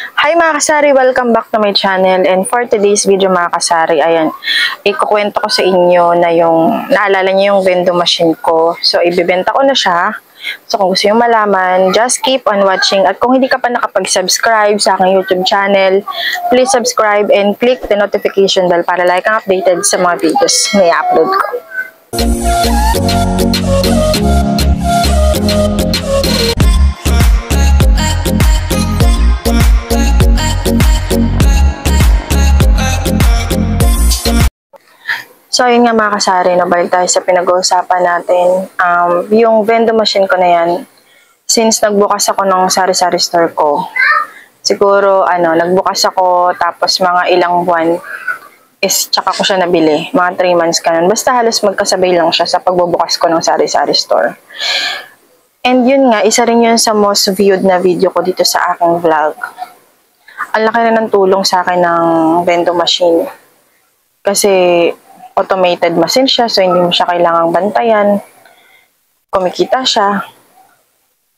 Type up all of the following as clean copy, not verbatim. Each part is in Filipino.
Hi mga kasari! Welcome back to my channel, and for today's video mga kasari, ayan, ikukwento ko sa inyo na naalala niyo yung vending machine ko. So, ibibenta ko na siya. So, kung gusto nyo malaman, just keep on watching. At kung hindi ka pa nakapag-subscribe sa aking YouTube channel, please subscribe and click the notification bell para like ang updated sa mga videos na i-upload ko. So, ayun nga mga kasari, nabalik tayo sa pinag-uusapan natin. Yung vending machine ko na yan, since nagbukas ako ng sari-sari store ko, siguro, nagbukas ako, tapos mga ilang buwan, tsaka ko siya nabili. Mga 3 months ganun. Basta halos magkasabay lang siya sa pagbubukas ko ng sari-sari store. And yun nga, isa rin yun sa most viewed na video ko dito sa aking vlog. Ang laki na ng tulong sa akin ng vending machine. Kasi, automated machine siya, so hindi mo siya kailangang bantayan. Kumikita siya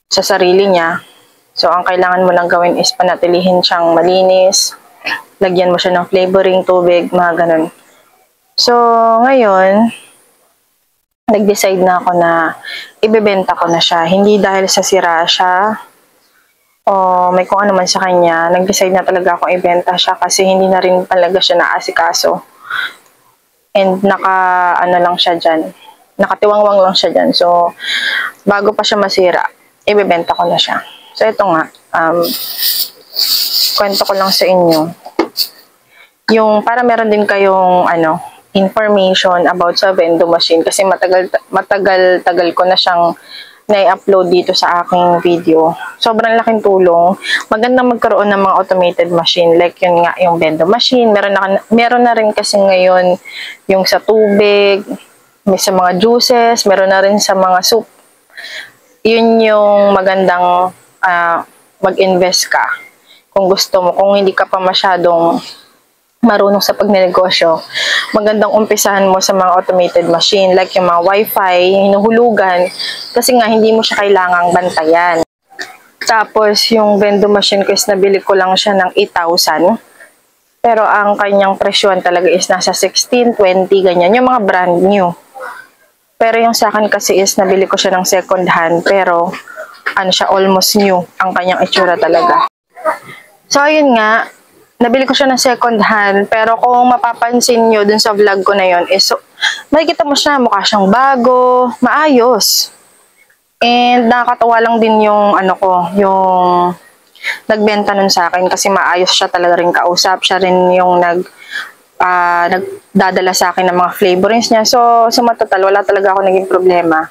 sa sarili niya. So, ang kailangan mo lang gawin is panatilihin siyang malinis. Lagyan mo siya ng flavoring, tubig, mga ganun. So, ngayon, nag-decide na ako na ibebenta ko na siya. Hindi dahil sa sira siya o may kung ano man sa kanya. Nag-decide na talaga akong ibenta siya kasi hindi na rin talaga siya naasikaso. And lang siya dyan. Nakatiwangwang lang siya dyan. So, bago pa siya masira, ibebenta ko na siya. So, ito nga. Kwento ko lang sa inyo. Yung, para meron din kayong, information about sa vending machine. Kasi matagal ko na siyang na-upload dito sa aking video. Sobrang laking tulong. Magandang magkaroon ng mga automated machine. Like yun nga, yung vending machine. Meron na rin kasi ngayon yung sa tubig, may sa mga juices, meron na rin sa mga soup. Yun yung magandang mag-invest ka. Kung gusto mo, kung hindi ka pa masyadong marunong sa pagnenegosyo, magandang umpisahan mo sa mga automated machine like yung mga wifi, hinuhulugan, kasi nga hindi mo siya kailangang bantayan. Tapos yung vending machine ko is nabili ko lang siya ng 8,000, pero ang kanyang presyon talaga is nasa 16, 20, ganyan, yung mga brand new. Pero yung sa akin kasi is nabili ko siya ng second hand, pero siya almost new ang kanyang itsura talaga. So ayun nga, nabili ko siya ng second hand, pero kung mapapansin nyo dun sa vlog ko na yun, makikita mo siya, mukha siyang bago, maayos. And nakakatawa lang din yung, yung nagbenta nun sa akin, kasi maayos siya talaga rin kausap. Siya rin yung nagdadala sa akin ng mga flavorings niya. So, sa matotal, wala talaga ako naging problema.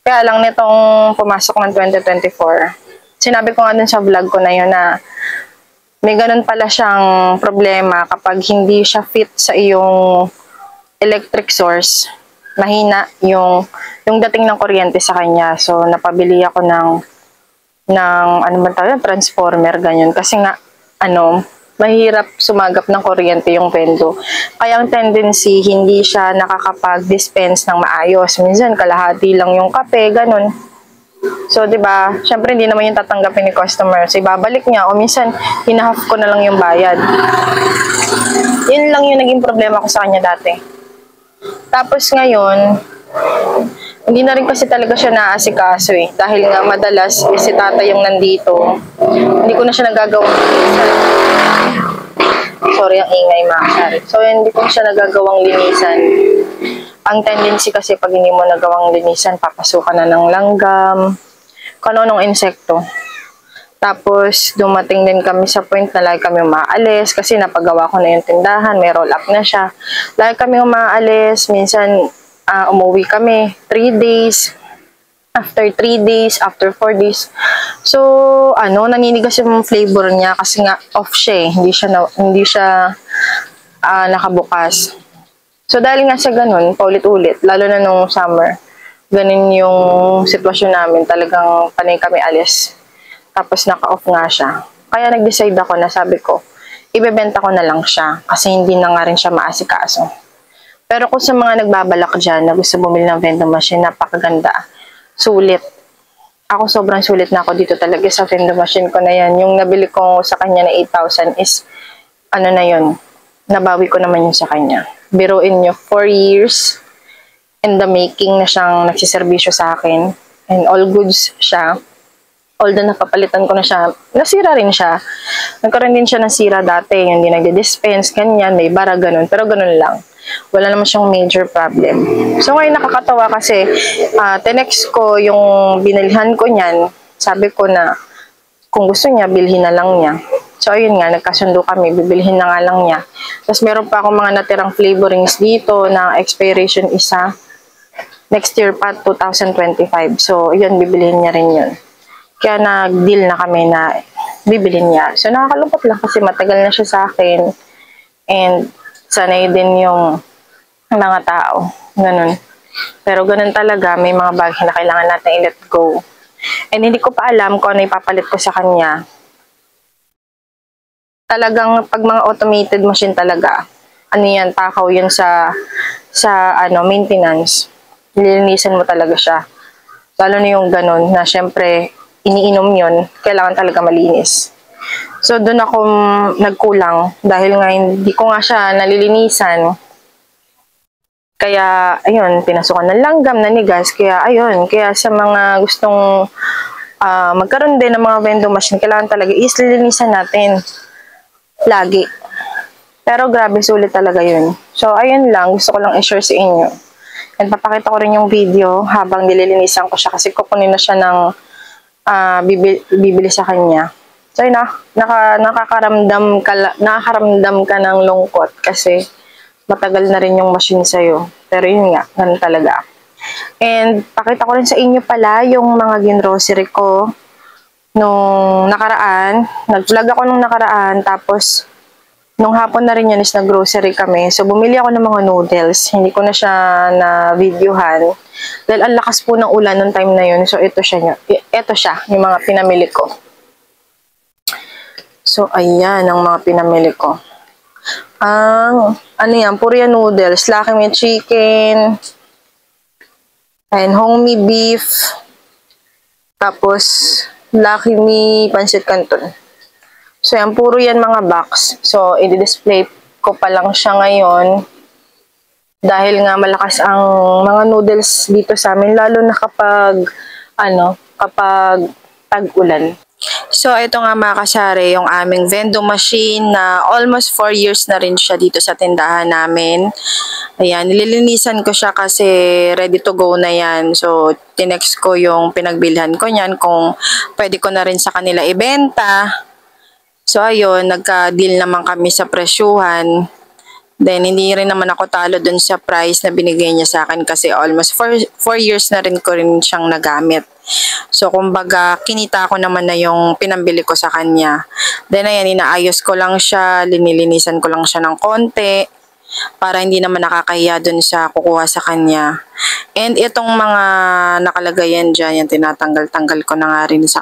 Kaya lang nitong pumasok ng 2024, sinabi ko nga dun sa vlog ko na yun na, may ganun pala siyang problema kapag hindi siya fit sa iyong electric source. Mahina yung dating ng kuryente sa kanya. So, napabili ako ng transformer, ganyan. Kasi nga, mahirap sumagap ng kuryente yung pendo. Kaya ang tendency, hindi siya nakakapag-dispense ng maayos. Minsan, kalahati lang yung kape, ganun. So, diba, syempre hindi naman yung tatanggapin ni customer. So, ibabalik niya o minsan, hinahaf ko na lang yung bayad. Yun lang yung naging problema ko sa kanya dati. Tapos ngayon, hindi na rin kasi talaga siya naasikaso eh. Dahil nga madalas si tata yung nandito. Hindi ko na siya nagagawang linisan. Sorry, ang ingay mga kasari. So, hindi ko siya nagagawang linisan. Ang tendency kasi pag hindi mo nagawang linisan, papasukan na ng langgam, kung anong insekto. Tapos, dumating din kami sa point na lagi kami umaalis kasi napagawa ko na yung tindahan, may roll up na siya. Lagi kami umaalis, minsan umuwi kami 3 days, after 3 days, after 4 days. So, naninigas yung flavor niya kasi nga off siya eh. Hindi siya nakabukas. So, dahil nga sa ganun, paulit-ulit, lalo na nung summer, ganun yung sitwasyon namin, talagang panay kami alis. Tapos naka-off nga siya. Kaya nag-decide ako na sabi ko, ibebenta ko na lang siya kasi hindi na nga rin siya maasikaso. Pero kung sa mga nagbabalak dyan na gusto bumili ng vending machine, napakaganda. Sulit. ako sobrang sulit na ako dito talaga sa vending machine ko na yan. Yung nabili ko sa kanya na 8,000 is, ano na yun, nabawi ko naman yun sa kanya. Biruin nyo, 4 years in the making na siyang nagsiservisyo sa akin. And all goods siya. Although napapalitan ko na siya, nasira rin siya. Nagkaroon din siya ng sira dati, yung hindi nagdi-dispense, ganyan, may bara, ganun. Pero ganun lang. Wala naman siyang major problem. So ngayon nakakatawa kasi tinext ko yung binilhan ko niyan. Sabi ko na kung gusto niya, bilhin na lang niya. So ayun nga, nagkasundo kami, bibilhin na nga lang niya. Tapos meron pa akong mga natirang flavorings dito na expiration isa. Next year pa, 2025. So yun, bibilhin niya rin yun. Kaya nag-deal na kami na bibilhin niya. So nakakalungkot lang kasi matagal na siya sa akin. And sanay din yung mga tao. Ganun. Pero ganun talaga, may mga bagay na kailangan natin i-let go. And hindi ko pa alam kung ano ipapalit ko sa kanya. Talagang pag mga automated machine talaga, ano yan, takaw yun sa maintenance. Nililinisan mo talaga siya. Lalo na yung ganun na syempre iniinom yun, kailangan talaga malinis. So, doon ako nagkulang dahil nga hindi ko nga siya nalilinisan. Kaya, ayun, pinasukan ng langgam, nanigas. Kaya, ayun, kaya sa mga gustong magkaroon din ng mga vending machine, kailangan talaga lilinisan natin. Lagi. Pero grabe, sulit talaga yun. So, ayun lang, gusto ko lang i-share sa inyo. And papakita ko rin yung video habang nililinisan ko siya kasi kukunin na siya ng bibili sa kanya. So, nakakaramdam ka ng lungkot kasi matagal na rin yung machine sa'yo. Pero yun nga, ganun talaga. And pakita ko rin sa inyo pala yung mga ginrocery ko nung nakaraan. Nag-vlog ako nung nakaraan, tapos nung hapon na rin yun is nag-grocery kami. So, bumili ako ng mga noodles. Hindi ko na siya na-videohan. Dahil ang lakas po ng ulan nung time na yun. So, ito siya, yung mga pinamili ko. So, ayan ang mga pinamili ko. Ano yan, puro yan noodles. Lucky Me chicken. And homey beef. Tapos, Lucky Me pancit canton. So, yan, puro yan mga box. So, i-display ko pa lang siya ngayon. Dahil nga malakas ang mga noodles dito sa amin. Lalo na kapag tag-ulan. So, ito nga mga kasari, yung aming vending machine na almost 4 years na rin siya dito sa tindahan namin. Ayan, nililinisan ko siya kasi ready to go na yan. So, tinext ko yung pinagbilhan ko niyan kung pwede ko na rin sa kanila ibenta. So, ayun, nagka-deal naman kami sa presyuhan. Then, hindi rin naman ako talo dun sa price na binigay niya sa akin kasi almost 4 years na rin ko rin siyang nagamit. So, kumbaga, kinita ko naman na yung pinambili ko sa kanya. Then, ayan, inaayos ko lang siya, linilinisan ko lang siya ng konti para hindi naman nakakahiya dun sa kukuha sa kanya. And itong mga nakalagay yan dyan, yan tinatanggal-tanggal ko na nga rin sa